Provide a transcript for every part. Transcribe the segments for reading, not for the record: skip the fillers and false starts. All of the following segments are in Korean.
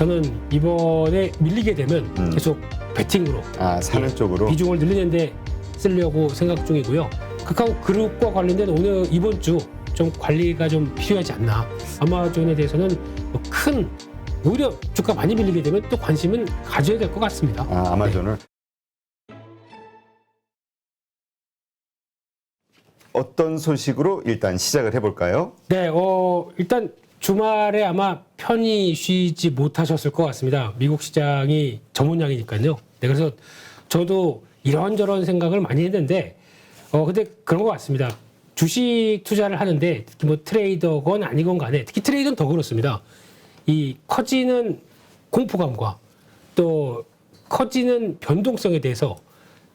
저는 이번에 밀리게 되면 계속 배팅으로 사는 쪽으로 비중을 늘리는데 쓰려고 생각 중이고요. 카카오 그룹과 관련된 이번 주 좀 관리가 좀 필요하지 않나. 아마존에 대해서는 큰 오히려 주가 많이 밀리게 되면 또 관심은 가져야 될 것 같습니다. 아마존을 어떤 소식으로 일단 시작을 해볼까요? 네, 일단 주말에 아마 편히 쉬지 못하셨을 것 같습니다. 미국 시장이 전문양이니까요. 네, 그래서 저도 이런저런 생각을 많이 했는데, 근데 그런 것 같습니다. 주식 투자를 하는데, 특히 뭐 트레이더건 아니건 간에, 특히 트레이더는 더 그렇습니다. 이 커지는 공포감과 또 커지는 변동성에 대해서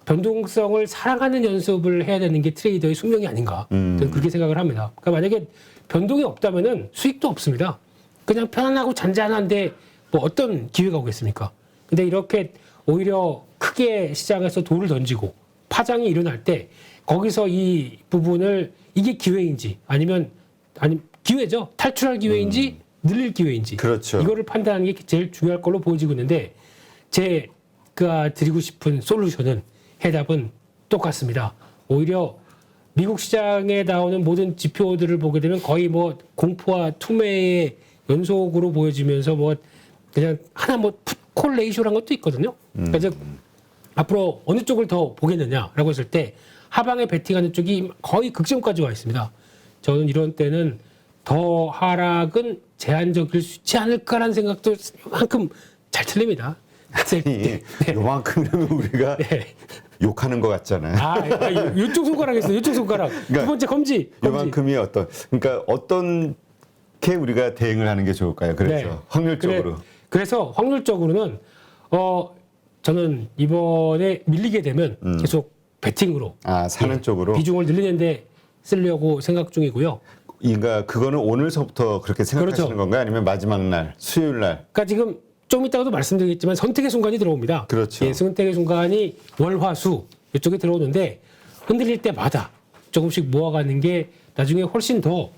변동성을 사랑하는 연습을 해야 되는 게 트레이더의 숙명이 아닌가. 저는 그렇게 생각을 합니다. 그러니까 만약에 변동이 없다면은 수익도 없습니다. 그냥 편안하고 잔잔한데 뭐 어떤 기회가 오겠습니까? 근데 이렇게 오히려 크게 시장에서 돌을 던지고 파장이 일어날 때 거기서 이 부분을 이게 기회인지 아니면 기회죠. 탈출할 기회인지 늘릴 기회인지. 그렇죠. 이거를 판단하는 게 제일 중요할 걸로 보여지고 있는데 제가 드리고 싶은 솔루션은 해답은 똑같습니다. 오히려 미국 시장에 나오는 모든 지표들을 보게 되면 거의 뭐 공포와 투매의 연속으로 보여지면서 뭐 그냥 하나 뭐 풋콜 레이쇼라는 것도 있거든요. 그래서 앞으로 어느 쪽을 더 보겠느냐라고 했을 때 하방에 베팅하는 쪽이 거의 극점까지 와 있습니다. 저는 이런 때는 더 하락은 제한적일 수 있지 않을까라는 생각도 만큼 잘 틀립니다. 네. 요만큼이면 우리가 욕하는 것 같잖아요. 이쪽 손가락 있어요. 이쪽 손가락. 그러니까 두 번째 검지. 요만큼이 그러니까 어떻게 우리가 대응을 하는 게 좋을까요? 그래서 확률적으로. 그래서 확률적으로는 저는 이번에 밀리게 되면 계속 배팅으로 사는 쪽으로 비중을 늘리는데 쓰려고 생각 중이고요. 그러니까 그거는 오늘서부터 그렇게 생각하시는 그렇죠. 건가요? 아니면 마지막 날, 수요일 날? 그러니까 지금 좀 이따가도 말씀드리겠지만 선택의 순간이 들어옵니다. 그렇죠. 선택의 순간이 월, 화, 수 이쪽에 들어오는데 흔들릴 때마다 조금씩 모아가는 게 나중에 훨씬 더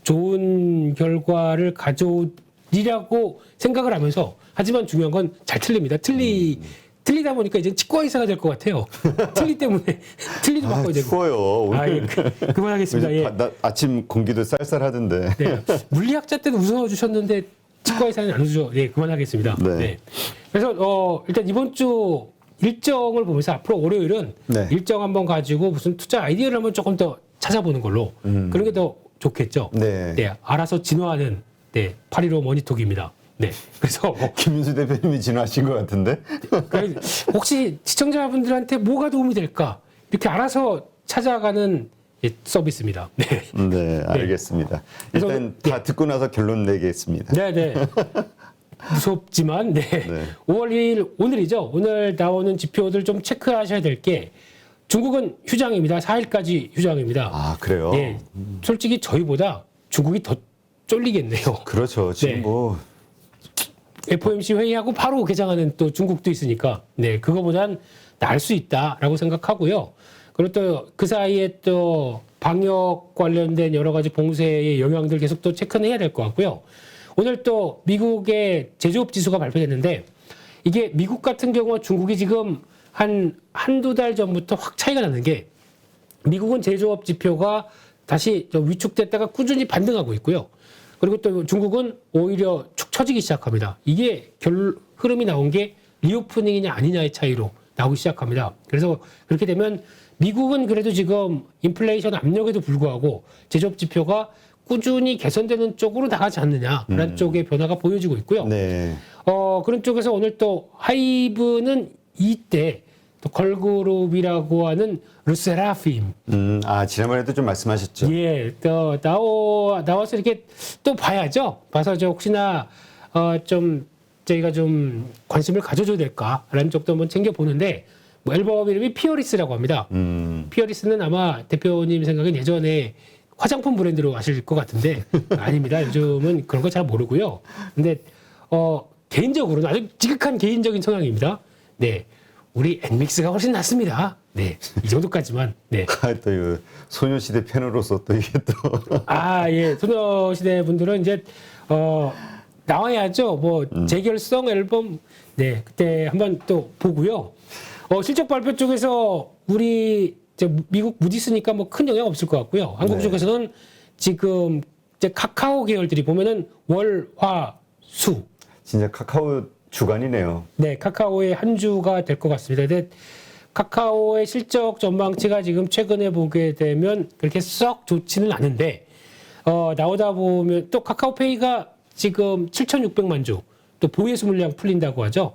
좋은 결과를 가져오리라고 생각을 하면서 하지만 중요한 건 잘 틀립니다. 틀리다 보니까 이제 치과 의사가 될 것 같아요. 틀리 때문에 틀리도 바꿔야 되고. 추워요. 오늘 그만하겠습니다. 예. 아침 공기도 쌀쌀하던데. 네. 물리학자 때도 웃어주셨는데 치과 의사는 안 웃죠. 네, 그만하겠습니다. 네. 네. 그래서 일단 이번 주 일정을 보면서 앞으로 월요일은 일정 한번 가지고 무슨 투자 아이디어를 한번 조금 더 찾아보는 걸로 그런 게 더 좋겠죠. 네. 알아서 진화하는 8.15 머니톡입니다. 네. 그래서 김윤수 대표님이 진화하신 것 같은데? 혹시 시청자분들한테 뭐가 도움이 될까? 이렇게 알아서 찾아가는 서비스입니다. 네. 네, 알겠습니다. 일단 다 듣고 나서 결론 내겠습니다. 네. 무섭지만 5월 2일 오늘이죠. 오늘 나오는 지표들 좀 체크하셔야 될 게 중국은 휴장입니다. 4일까지 휴장입니다. 그래요? 네. 솔직히 저희보다 중국이 더 쫄리겠네요. 그렇죠. 지금 뭐 FOMC 회의하고 바로 개장하는 또 중국도 있으니까 그거보단 나을 수 있다라고 생각하고요. 그리고 또 그 사이에 또 방역 관련된 여러 가지 봉쇄의 영향들 계속 또 체크는 해야 될 것 같고요. 오늘 또 미국의 제조업 지수가 발표됐는데 이게 미국 같은 경우와 중국이 지금 한두 달 전부터 확 차이가 나는 게 미국은 제조업 지표가 다시 좀 위축됐다가 꾸준히 반등하고 있고요. 그리고 또 중국은 오히려 축 처지기 시작합니다. 이게 흐름이 나온 게 리오프닝이냐 아니냐의 차이로 나오기 시작합니다. 그래서 그렇게 되면 미국은 그래도 지금 인플레이션 압력에도 불구하고 제조업 지표가 꾸준히 개선되는 쪽으로 나가지 않느냐라는 쪽의 변화가 보여지고 있고요. 네. 그런 쪽에서 오늘 또 하이브는 이때 또 걸그룹이라고 하는 르세라핌. 지난번에도 좀 말씀하셨죠. 예, 또 나와서 이렇게 또 봐야죠. 봐서 혹시나 좀 저희가 좀 관심을 가져줘야 될까라는 쪽도 한번 챙겨보는데 뭐 앨범 이름이 피어리스라고 합니다. 피어리스는 아마 대표님 생각엔 예전에 화장품 브랜드로 아실 것 같은데 아닙니다. 요즘은 그런 거 잘 모르고요. 근데 개인적으로는 아주 지극한 개인적인 성향입니다. 네, 우리 엔믹스가 훨씬 낫습니다. 네, 이 정도까지만. 네. 또 소녀시대 팬으로서 또 이게 또 예, 소녀시대 분들은 이제 나와야죠. 뭐 재결성 앨범 네 그때 한번 또 보고요. 실적 발표 쪽에서 우리 미국 무디스니까 뭐 큰 영향 없을 것 같고요. 한국 네. 쪽에서는 지금 이제 카카오 계열들이 보면은 월, 화, 수 진짜 카카오 주간이네요. 네, 카카오의 한 주가 될 것 같습니다. 근데 카카오의 실적 전망치가 지금 최근에 보게 되면 그렇게 썩 좋지는 않은데, 나오다 보면 또 카카오페이가 지금 7,600만 주, 또 보유수 물량 풀린다고 하죠.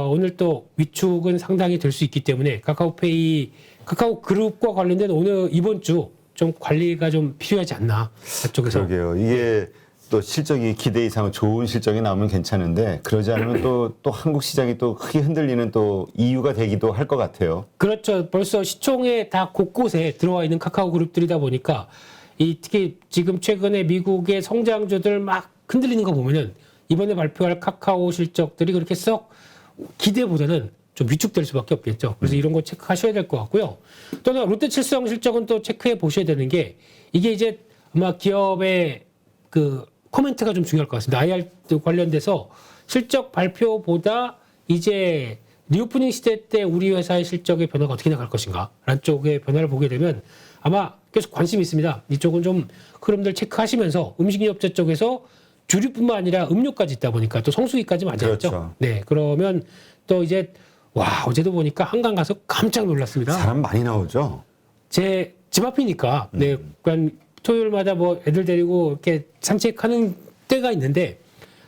오늘 또 위축은 상당히 될 수 있기 때문에 카카오페이, 카카오 그룹과 관련된 오늘 이번 주 좀 관리가 좀 필요하지 않나, 그쪽에서. 그러게요. 이게 또 실적이 기대 이상 좋은 실적이 나오면 괜찮은데 그러지 않으면 또 한국 시장이 또 크게 흔들리는 또 이유가 되기도 할 것 같아요. 그렇죠. 벌써 시총에 다 곳곳에 들어와 있는 카카오 그룹들이다 보니까 특히 지금 최근에 미국의 성장주들 막 흔들리는 거 보면은 이번에 발표할 카카오 실적들이 그렇게 썩 기대보다는 좀 위축될 수밖에 없겠죠. 그래서 이런 거 체크하셔야 될 것 같고요. 또는 롯데칠성 실적은 또 체크해 보셔야 되는 게 이게 이제 아마 기업의 그 코멘트가 좀 중요할 것 같습니다. IR 관련돼서 실적 발표보다 이제 리오프닝 시대 때 우리 회사의 실적의 변화가 어떻게 나갈 것인가 라는 쪽의 변화를 보게 되면 아마 계속 관심이 있습니다. 이쪽은 좀 흐름들 체크하시면서 음식료업체 쪽에서 주류뿐만 아니라 음료까지 있다 보니까 또 성수기까지 맞아야죠. 그렇죠. 네, 그러면 또 이제 와 어제도 보니까 한강 가서 깜짝 놀랐습니다. 사람 많이 나오죠? 제 집 앞이니까 네, 그러니까 토요일마다 뭐 애들 데리고 이렇게 산책하는 때가 있는데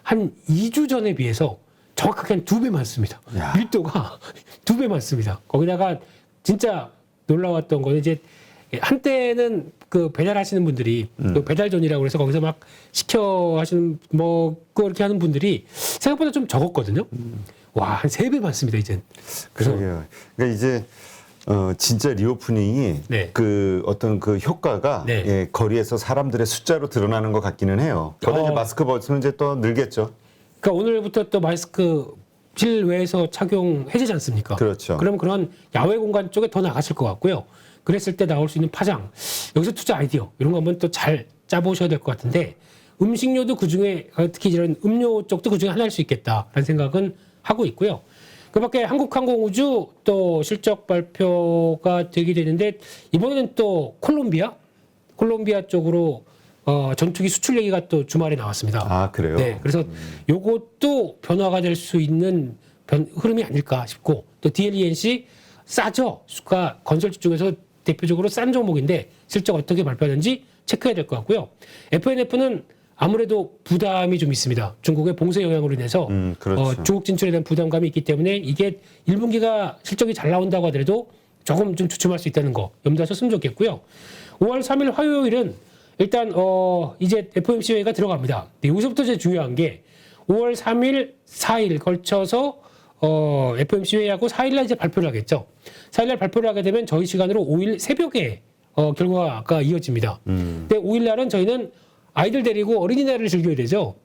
한 2주 전에 비해서 정확하게 한 2배 많습니다. 야. 밀도가 2배 많습니다. 거기다가 진짜 놀라웠던 거는 이제 한때는 그 배달하시는 분들이 그 배달존이라고 그래서 거기서 막 시켜 하시는 뭐 그렇게 하는 분들이 생각보다 좀 적었거든요. 와, 한 3배 많습니다, 이젠. 그러게요. 그러니까 이제 진짜 리오프닝이 네. 그 어떤 그 효과가 네. 예, 거리에서 사람들의 숫자로 드러나는 것 같기는 해요. 거기다 이제 마스크 벗으면 이제 또 늘겠죠. 그러니까 오늘부터 또 마스크 실외에서 착용 해제지 않습니까? 그렇죠. 그러면 그런 야외 공간 쪽에 더 나가실 것 같고요. 그랬을 때 나올 수 있는 파장, 여기서 투자 아이디어 이런 거 한번 또 잘 짜보셔야 될 것 같은데 음식료도 그중에 특히 이런 음료 쪽도 그중에 하나일 수 있겠다라는 생각은 하고 있고요. 그밖에 한국항공우주 또 실적 발표가 되게 되는데 이번에는 또 콜롬비아 쪽으로 전투기 수출 얘기가 또 주말에 나왔습니다. 아, 그래요? 네, 그래서 요것도 변화가 될 수 있는 흐름이 아닐까 싶고 또 DLENC 싸죠. 수가 건설주 쪽에서 대표적으로 싼 종목인데 실적 어떻게 발표하는지 체크해야 될 것 같고요. FNF는 아무래도 부담이 좀 있습니다. 중국의 봉쇄 영향으로 인해서 그렇죠. 중국 진출에 대한 부담감이 있기 때문에 이게 1분기가 실적이 잘 나온다고 하더라도 조금 좀 주춤할 수 있다는 거 염두하셨으면 좋겠고요. 5월 3일 화요일은 일단 이제 FOMC 회의가 들어갑니다. 네, 여기서부터 제일 중요한 게 5월 3일, 4일 걸쳐서 FOMC 회의하고 4일날 이제 발표를 하겠죠. 4일날 발표를 하게 되면 저희 시간으로 5일 새벽에 결과가 이어집니다. 근데 5일날은 저희는 아이들 데리고 어린이날을 즐겨야 되죠.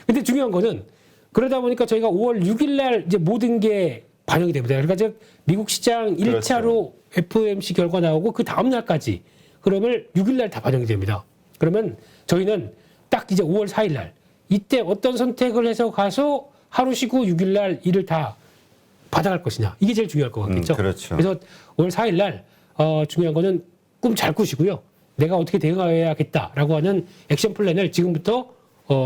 근데 중요한 거는 그러다 보니까 저희가 5월 6일날 이제 모든 게 반영이 됩니다. 그러니까 즉 미국 시장 1차로 FOMC 결과 나오고 그 다음 날까지 그러면 6일날 다 반영이 됩니다. 그러면 저희는 딱 이제 5월 4일날 이때 어떤 선택을 해서 가서 하루 쉬고 6일날 일을 다 받아갈 것이냐 이게 제일 중요할 것 같겠죠. 그렇죠. 그래서 5월 4일날 중요한 거는 꿈 잘 꾸시고요. 내가 어떻게 대응해야겠다라고 하는 액션 플랜을 지금부터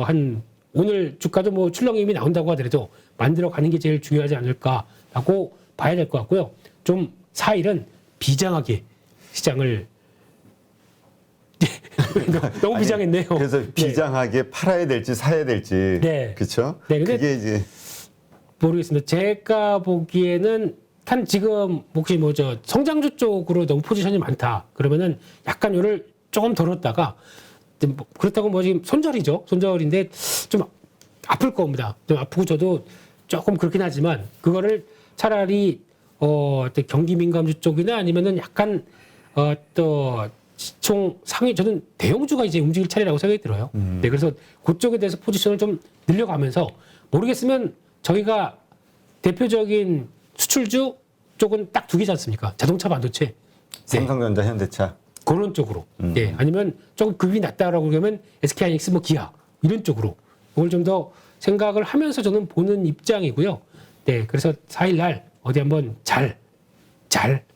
한 오늘 주가도 뭐 출렁임이 나온다고 하더라도 만들어 가는 게 제일 중요하지 않을까라고 봐야 될 것 같고요. 좀 4일은 비장하게 시장을 너무 비장했네요. 그래서 비장하게 팔아야 될지 사야 될지. 네. 그렇죠? 네, 근데 그게 이제 모르겠습니다. 제가 보기에는 한 지금 혹시 뭐 저 성장주 쪽으로 너무 포지션이 많다. 그러면은 약간 요를 조금 덜었다가 뭐 그렇다고 뭐 지금 손절이죠. 손절인데 좀 아플 겁니다. 좀 아프고 저도 조금 그렇긴 하지만 그거를 차라리 어떤 경기 민감주 쪽이나 아니면은 약간 또 시총 상위 저는 대형주가 이제 움직일 차례라고 생각이 들어요. 네, 그래서 그쪽에 대해서 포지션을 좀 늘려가면서 모르겠으면 저희가 대표적인 수출주 쪽은 딱 두 개지 않습니까? 자동차 반도체. 삼성전자, 현대차. 그런 쪽으로. 예. 아니면 조금 급이 낮다라고 그러면 SK하이닉스 뭐 기아 이런 쪽으로 이걸 좀 더 생각을 하면서 저는 보는 입장이고요. 네, 그래서 4일 날 어디 한번 잘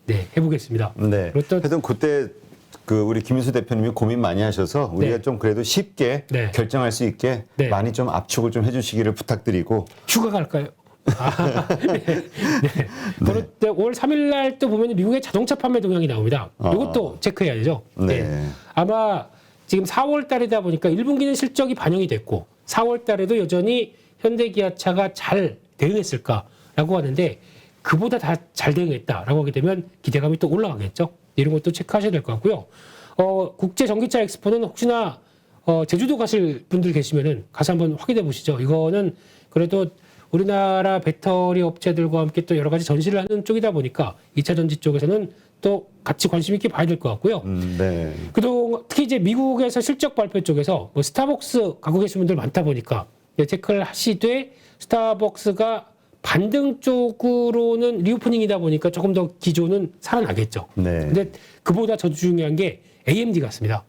네, 해보겠습니다. 네. 그리고 또 하여튼 그때 그 우리 김인수 대표님이 고민 많이 하셔서 우리가 네. 좀 그래도 쉽게 네. 결정할 수 있게 네. 많이 좀 압축을 좀 해주시기를 부탁드리고. 휴가 갈까요? 네. 그리고 또 5월 3일 날 또 보면 미국의 자동차 판매 동향이 나옵니다. 이것도 체크해야 되죠. 네. 아마 지금 4월 달이다 보니까 1분기는 실적이 반영이 됐고 4월 달에도 여전히 현대기아차가 잘 대응했을까라고 하는데 그보다 다 잘 대응했다라고 하게 되면 기대감이 또 올라가겠죠. 이런 것도 체크하셔야 될 것 같고요. 국제 전기차 엑스포는 혹시나 제주도 가실 분들 계시면은 가서 한번 확인해 보시죠. 이거는 그래도 우리나라 배터리 업체들과 함께 또 여러 가지 전시를 하는 쪽이다 보니까 2차 전지 쪽에서는 또 같이 관심 있게 봐야 될 것 같고요. 네. 그동안 특히 이제 미국에서 실적 발표 쪽에서 뭐 스타벅스 갖고 계신 분들 많다 보니까 체크를 하시되 스타벅스가 반등 쪽으로는 리오프닝이다 보니까 조금 더 기조는 살아나겠죠. 네. 근데 그보다 더 중요한 게 AMD 같습니다.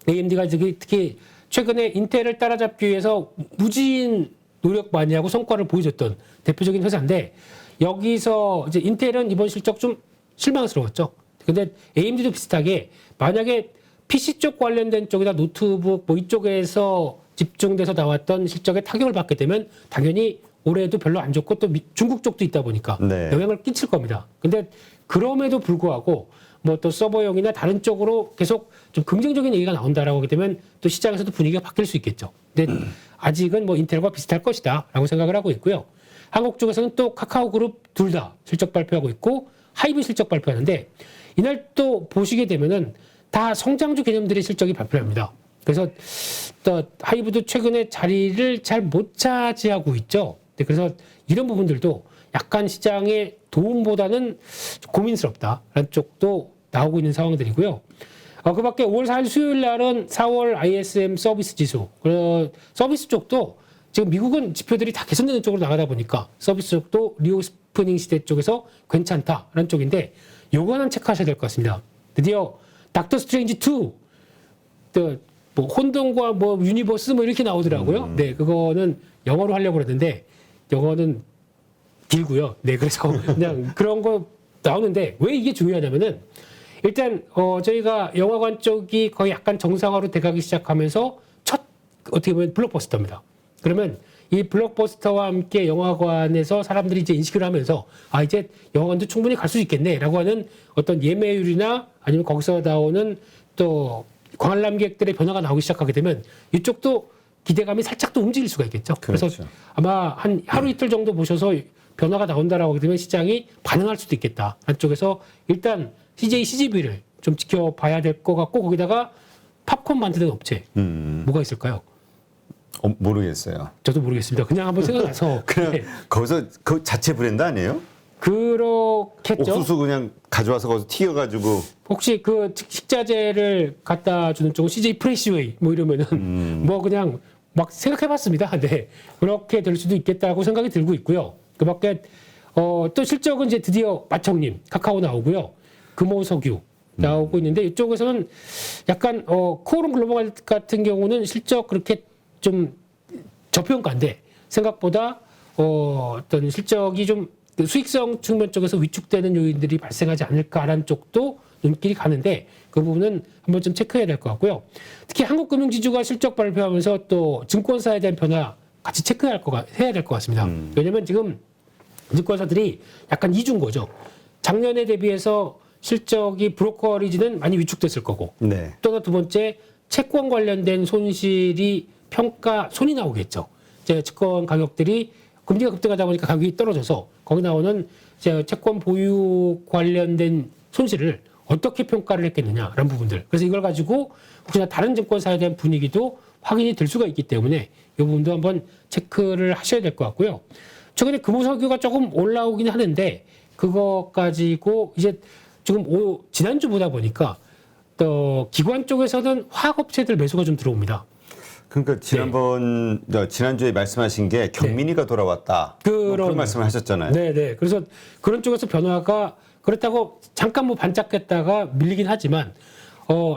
AMD가 특히 최근에 인텔을 따라잡기 위해서 무진 노력 많이 하고 성과를 보여줬던 대표적인 회사인데 여기서 이제 인텔은 이번 실적 좀 실망스러웠죠. 근데 AMD도 비슷하게 만약에 PC 쪽 관련된 쪽이나 노트북 뭐 이쪽에서 집중돼서 나왔던 실적에 타격을 받게 되면 당연히 올해도 별로 안 좋고 또 중국 쪽도 있다 보니까 네. 영향을 끼칠 겁니다. 근데 그럼에도 불구하고 뭐 또 서버용이나 다른 쪽으로 계속 좀 긍정적인 얘기가 나온다라고 하게 되면 또 시장에서도 분위기가 바뀔 수 있겠죠. 근데 아직은 뭐 인텔과 비슷할 것이다라고 생각을 하고 있고요. 한국 쪽에서는 또 카카오 그룹 둘 다 실적 발표하고 있고 하이브 실적 발표하는데 이날 또 보시게 되면은 다 성장주 개념들의 실적이 발표합니다. 그래서 또 하이브도 최근에 자리를 잘 못 차지하고 있죠. 그래서 이런 부분들도 약간 시장의 도움보다는 고민스럽다라는 쪽도 나오고 있는 상황들이고요. 그 밖에 5월 4일 수요일 날은 4월 ISM 서비스 지수. 서비스 쪽도 지금 미국은 지표들이 다 개선되는 쪽으로 나가다 보니까 서비스 쪽도 리오프닝 시대 쪽에서 괜찮다라는 쪽인데 요거 하나 체크하셔야 될 것 같습니다. 드디어 닥터 스트레인지 2, 뭐 혼돈과 뭐 유니버스 뭐 이렇게 나오더라고요. 네, 그거는 영어로 하려고 그랬는데 영어는 길고요. 네, 그래서 그냥 그런 거 나오는데 왜 이게 중요하냐면은 일단 저희가 영화관 쪽이 거의 약간 정상화로 돼가기 시작하면서 첫 어떻게 보면 블록버스터입니다. 그러면 이 블록버스터와 함께 영화관에서 사람들이 이제 인식을 하면서 아 이제 영화관도 충분히 갈 수 있겠네라고 하는 어떤 예매율이나 아니면 거기서 나오는 또 관람객들의 변화가 나오기 시작하게 되면 이쪽도 기대감이 살짝 또 움직일 수가 있겠죠. 그렇죠. 그래서 아마 한 하루 이틀 정도 보셔서 변화가 나온다라고 하게 되면 시장이 반응할 수도 있겠다. 한쪽에서 일단 CJ, CGV를 좀 지켜봐야 될 것 같고 거기다가 팝콘 만드는 업체 뭐가 있을까요? 모르겠어요. 저도 모르겠습니다. 그냥 한번 생각나서 그냥 네. 거기서 그 자체 브랜드 아니에요? 그렇겠죠. 옥수수 그냥 가져와서 거기서 튀겨가지고. 혹시 그 식자재를 갖다 주는 쪽은 CJ 프레시웨이 뭐 이러면은 뭐 그냥 막 생각해봤습니다. 네, 그렇게 될 수도 있겠다고 생각이 들고 있고요. 그밖에 또 실적은 이제 드디어 마청님 카카오 나오고요. 금호석유 나오고 있는데 이쪽에서는 약간 코오롱 글로벌 같은 경우는 실적 그렇게 좀 저평가인데 생각보다 어떤 실적이 좀 수익성 측면 쪽에서 위축되는 요인들이 발생하지 않을까라는 쪽도 눈길이 가는데 그 부분은 한번 좀 체크해야 될 것 같고요. 특히 한국금융지주가 실적 발표하면서 또 증권사에 대한 변화 같이 체크해야 될 것 같습니다. 왜냐하면 지금 증권사들이 약간 이준 거죠. 작년에 대비해서 실적이 브로커리지는 많이 위축됐을 거고 네. 또 하나 두 번째 채권 관련된 손실이 손이 나오겠죠. 이제 채권 가격들이 금리가 급등하다 보니까 가격이 떨어져서 거기 나오는 이제 채권 보유 관련된 손실을 어떻게 평가를 했겠느냐라는 부분들. 그래서 이걸 가지고 혹시나 다른 증권사에 대한 분위기도 확인이 될 수가 있기 때문에 이 부분도 한번 체크를 하셔야 될 것 같고요. 최근에 금호석유가 조금 올라오긴 하는데 그거 가지고 이제 지금 지난주보다 보니까 또 기관 쪽에서는 화학업체들 매수가 좀 들어옵니다. 그러니까 지난주에 말씀하신 게 경민이가 돌아왔다. 그런 말씀을 하셨잖아요. 네네. 그래서 그런 쪽에서 변화가 그렇다고 잠깐 뭐 반짝했다가 밀리긴 하지만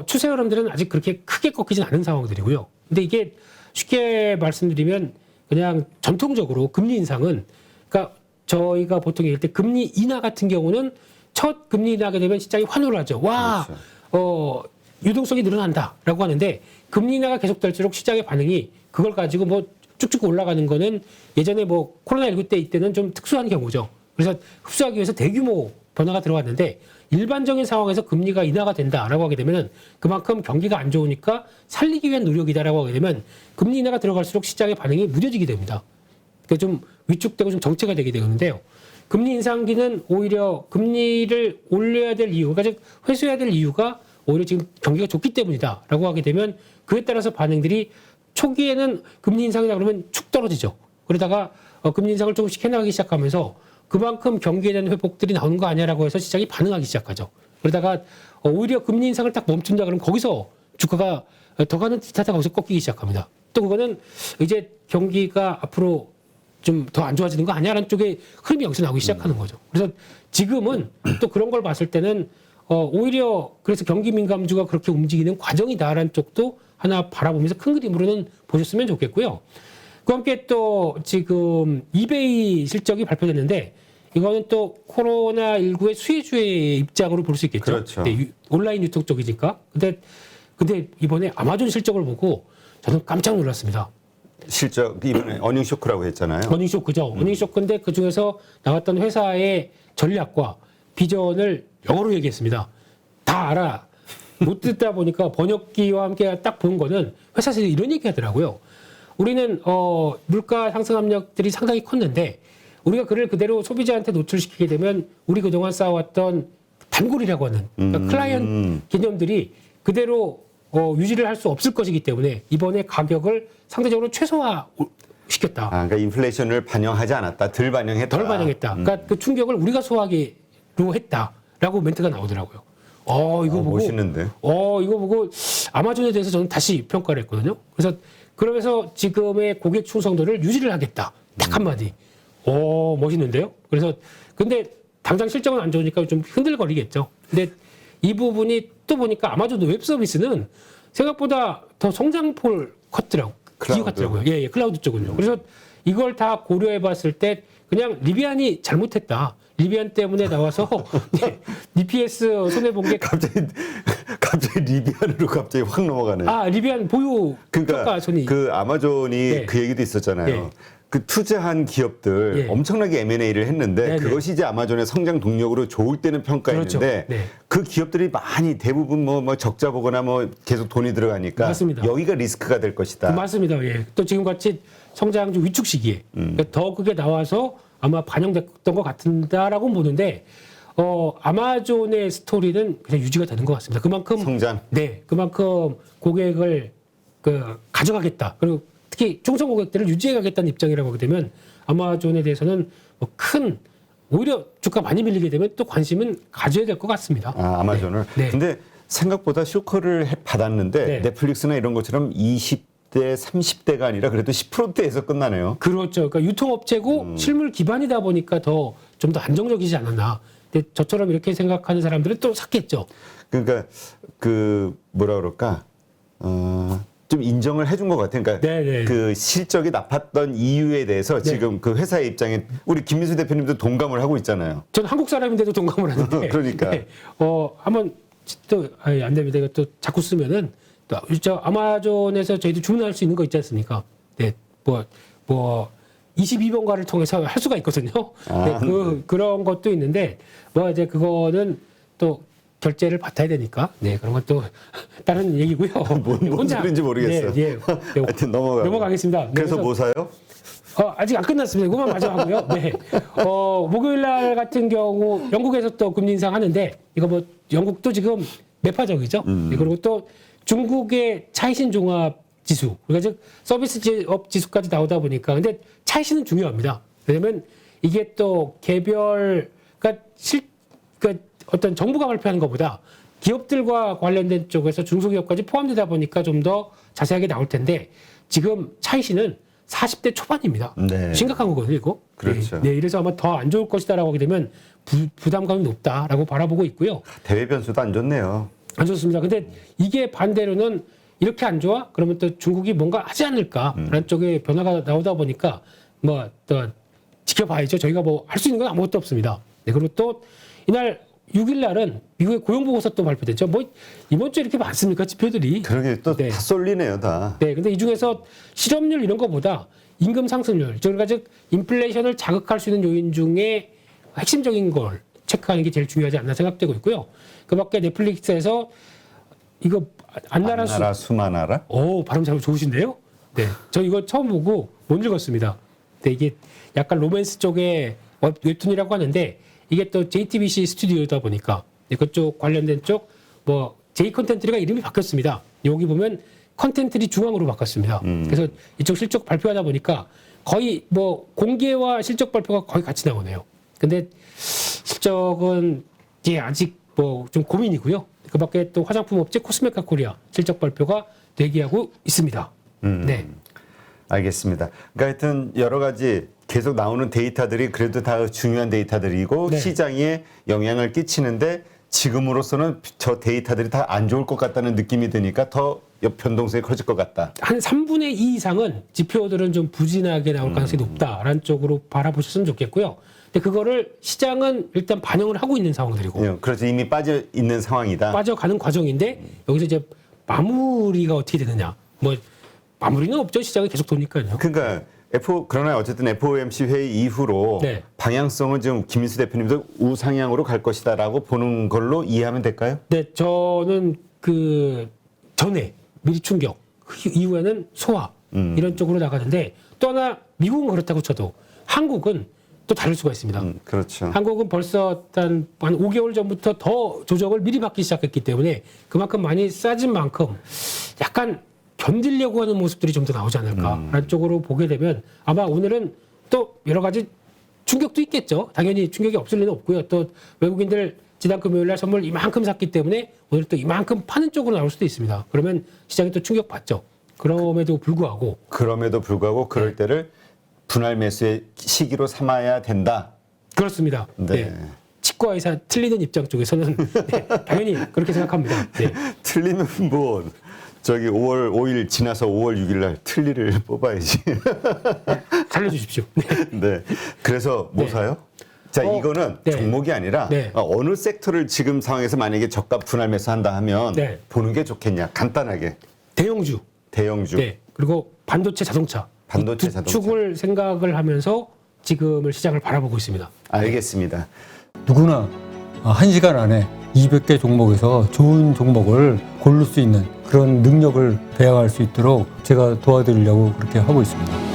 추세 흐름들은 아직 그렇게 크게 꺾이진 않은 상황들이고요. 근데 이게 쉽게 말씀드리면 그냥 전통적으로 금리 인상은 그러니까 저희가 보통 얘기할 때 금리 인하 같은 경우는 첫 금리 인하게 되면 시장이 환호를 하죠. 와, 그렇죠. 유동성이 늘어난다라고 하는데 금리 인하가 계속될수록 시장의 반응이 그걸 가지고 뭐 쭉쭉 올라가는 거는 예전에 뭐 코로나19 때 이때는 좀 특수한 경우죠. 그래서 흡수하기 위해서 대규모 변화가 들어왔는데 일반적인 상황에서 금리가 인하가 된다라고 하게 되면 그만큼 경기가 안 좋으니까 살리기 위한 노력이다라고 하게 되면 금리 인하가 들어갈수록 시장의 반응이 무뎌지게 됩니다. 그러니까 좀 위축되고 좀 정체가 되게 되는데요. 금리 인상기는 오히려 금리를 올려야 될 이유, 그러니까 즉 회수해야 될 이유가 오히려 지금 경기가 좋기 때문이다라고 하게 되면 그에 따라서 반응들이 초기에는 금리 인상이다 그러면 축 떨어지죠. 그러다가 금리 인상을 조금씩 해나가기 시작하면서 그만큼 경기에 대한 회복들이 나오는 거 아니야라고 해서 시장이 반응하기 시작하죠. 그러다가 오히려 금리 인상을 딱 멈춘다 그러면 거기서 주가가 더 가는 듯하다 거기서 꺾이기 시작합니다. 또 그거는 이제 경기가 앞으로 좀 더 안 좋아지는 거 아니야라는 쪽에 흐름이 여기서 나오기 시작하는 거죠. 그래서 지금은 또 그런 걸 봤을 때는 오히려 그래서 경기 민감주가 그렇게 움직이는 과정이다라는 쪽도 하나 바라보면서 큰 그림으로는 보셨으면 좋겠고요. 그와 함께 또 지금 이베이 실적이 발표됐는데 이거는 또 코로나19의 수혜주의 입장으로 볼 수 있겠죠. 그렇죠. 네, 온라인 유통 쪽이니까. 근데 이번에 아마존 실적을 보고 저는 깜짝 놀랐습니다. 실적 이번에 어닝 쇼크라고 했잖아요. 어닝 쇼크죠. 어닝 쇼크인데 그 중에서 나왔던 회사의 전략과 비전을 영어로 얘기했습니다. 다 알아. 못 듣다 보니까 번역기와 함께 딱 본 거는 회사에서 이런 얘기 하더라고요. 우리는 물가 상승 압력들이 상당히 컸는데 우리가 그를 그대로 소비자한테 노출시키게 되면 우리 그동안 쌓아왔던 단골이라고 하는 그러니까 클라이언트 개념들이 그대로 유지를 할 수 없을 것이기 때문에 이번에 가격을 상대적으로 최소화 시켰다. 그러니까 인플레이션을 반영하지 않았다. 덜 반영했다. 덜 반영했다. 그러니까 그 충격을 우리가 소화하기로 했다라고 멘트가 나오더라고요. 이거 보고 멋있는데. 이거 보고 아마존에 대해서 저는 다시 평가를 했거든요. 그러면서 지금의 고객 충성도를 유지를 하겠다. 딱 한마디. 멋있는데요. 근데 당장 실적은 안 좋으니까 좀 흔들거리겠죠. 근데 이 부분이 또 보니까 아마존 웹 서비스는 생각보다 더 성장폭을 컸더라고요. 기억같더라고요. 예, 클라우드 쪽은요. 그래서 이걸 다 고려해 봤을 때 그냥 리비안이 잘못했다. 리비안 때문에 나와서 EPS 손해본 게 갑자기 리비안으로 갑자기 확 넘어가네. 리비안 보유 그러니까 평가 손이 그 아마존이 네. 그 얘기도 있었잖아요. 네. 그 투자한 기업들 네. 엄청나게 M&A를 했는데 네, 그것이 이제 아마존의 성장 동력으로 좋을 때는 평가했는데 그렇죠. 네. 그 기업들이 많이 대부분 뭐 적자 보거나 뭐 계속 돈이 들어가니까 맞습니다. 여기가 리스크가 될 것이다. 맞습니다. 예. 또 지금같이 성장주 위축 시기에 그러니까 더 그게 나와서 아마 반영됐던 것 같다라고 보는데 아마존의 스토리는 그냥 유지가 되는 것 같습니다. 그만큼 성장. 네, 그만큼 고객을 가져가겠다. 그리고 특히 중성 고객들을 유지해가겠다는 입장이라고 하게 되면 아마존에 대해서는 오히려 주가 많이 밀리게 되면 또 관심은 가져야 될 것 같습니다. 아마존을. 네. 근데 생각보다 쇼크를 받았는데 네. 넷플릭스나 이런 것처럼 20대, 30대가 아니라 그래도 10%대에서 끝나네요. 그렇죠. 그러니까 유통업체고 실물 기반이다 보니까 좀 더 안정적이지 않았나. 근데 저처럼 이렇게 생각하는 사람들은 또 샀겠죠. 그러니까 뭐라 그럴까? 좀 인정을 해준 것 같아요. 그러니까 네네. 그 실적이 나빴던 이유에 대해서 지금 그 회사의 입장에 우리 김민수 대표님도 동감을 하고 있잖아요. 저는 한국 사람인데도 동감을 하는데. 그러니까. 네. 한번 또 안 됩니다. 이거 또 자꾸 쓰면은 또 아마존에서 저희도 주문할 수 있는 거 있지 않습니까? 네. 22번가를 통해서 할 수가 있거든요. 네, 그런 것도 있는데 이제 그거는 또 결제를 받아야 되니까. 네, 그런 것도 다른 얘기고요. 뭔 소리인지 모르겠어요. 네, 하여튼 넘어가겠습니다. 네, 그래서 뭐 사요? 아직 안 끝났습니다. 이거만 마저 하고요. 네. 목요일 날 같은 경우 영국에서 또 금리 인상하는데 이거 영국도 지금 매파적이죠. 네, 그리고 또 중국의 차이신 종합 지수, 그러니까 즉 서비스업 지수까지 나오다 보니까 근데 차이신은 중요합니다. 왜냐면 이게 또 개별 그러니까 어떤 정부가 발표하는 것보다 기업들과 관련된 쪽에서 중소기업까지 포함되다 보니까 좀 더 자세하게 나올 텐데 지금 차이신은 40대 초반입니다. 네. 심각한 거거든요, 이거. 그렇죠. 네, 이래서 아마 더 안 좋을 것이다라고 하게 되면 부담감이 높다라고 바라보고 있고요. 대외 변수도 안 좋네요. 안 좋습니다. 근데 이게 반대로는 이렇게 안 좋아? 그러면 또 중국이 뭔가 하지 않을까라는 쪽에 변화가 나오다 보니까 뭐 또 지켜봐야죠. 저희가 뭐 할 수 있는 건 아무것도 없습니다. 네, 그리고 또 이날 6일 날은 미국의 고용 보고서 또 발표됐죠. 뭐 이번 주에 이렇게 많습니까 지표들이? 그러게 또 다 네. 쏠리네요, 다. 네, 근데 이 중에서 실업률 이런 거보다 임금 상승률, 즉 인플레이션을 자극할 수 있는 요인 중에 핵심적인 걸 체크하는 게 제일 중요하지 않나 생각되고 있고요. 그밖에 넷플릭스에서 이거 안나라 수만나라? 오, 발음 잘 좋으신데요? 네, 저 이거 처음 보고 못 읽었습니다. 네, 이게 약간 로맨스 쪽의 웹툰이라고 하는데 이게 또 JTBC 스튜디오다 보니까 그쪽 관련된 쪽 뭐 J 컨텐츠가 이름이 바뀌었습니다. 여기 보면 컨텐츠리 중앙으로 바꿨습니다. 그래서 이쪽 실적 발표하다 보니까 거의 뭐 공개와 실적 발표가 거의 같이 나오네요. 근데 실적은 예, 아직 뭐 좀 고민이고요. 그밖에 또 화장품 업체 코스메카 코리아 실적 발표가 대기하고 있습니다. 네. 알겠습니다. 그러니까 하여튼 여러 가지 계속 나오는 데이터들이 그래도 다 중요한 데이터들이고 네. 시장에 영향을 끼치는데 지금으로서는 저 데이터들이 다 안 좋을 것 같다는 느낌이 드니까 더 변동성이 커질 것 같다. 한 3분의 2 이상은 지표들은 좀 부진하게 나올 가능성이 높다라는 쪽으로 바라보셨으면 좋겠고요. 근데 그거를 시장은 일단 반영을 하고 있는 상황들이고 예, 그래서 이미 빠져 있는 상황이다. 빠져가는 과정인데 여기서 이제 마무리가 어떻게 되느냐. 뭐 마무리는 없죠. 시장이 계속 도니까요. 그러니까 그러나 어쨌든 FOMC 회의 이후로 네. 방향성은 지금 김인수 대표님도 우상향으로 갈 것이다라고 보는 걸로 이해하면 될까요? 네, 저는 그 전에 미리 충격 그 이후에는 소화 이런 쪽으로 나가는데 또 하나 미국은 그렇다고 쳐도 한국은 또 다를 수가 있습니다. 그렇죠. 한국은 벌써 한 5개월 전부터 더 조정을 미리 받기 시작했기 때문에 그만큼 많이 싸진 만큼 약간 견디려고 하는 모습들이 좀 더 나오지 않을까라는 쪽으로 보게 되면 아마 오늘은 또 여러 가지 충격도 있겠죠. 당연히 충격이 없을 리는 없고요. 또 외국인들 지난 금요일 날 선물 이만큼 샀기 때문에 오늘 또 이만큼 파는 쪽으로 나올 수도 있습니다. 그러면 시장이 또 충격받죠. 그럼에도 불구하고 그럴 때를 분할 매수의 시기로 삼아야 된다. 그렇습니다. 네. 치과의사 틀리는 입장 쪽에서는 네, 당연히 그렇게 생각합니다. 네. 틀리면 뭐 저기 5월 5일 지나서 5월 6일 날 틀리를 뽑아야지. 살려주십시오. 네. 네. 그래서 뭐 네. 사요? 자, 이거는 네. 종목이 아니라 네. 어느 섹터를 지금 상황에서 만약에 저가 분할 매수한다 하면 네. 보는 게 좋겠냐? 간단하게. 대형주. 대형주. 네. 그리고 반도체 자동차. 반도체 이 두 자동차. 축을 생각을 하면서 지금을 시장을 바라보고 있습니다. 알겠습니다. 누구나 1시간 안에 200개 종목에서 좋은 종목을 고를 수 있는 그런 능력을 배양할 수 있도록 제가 도와드리려고 그렇게 하고 있습니다.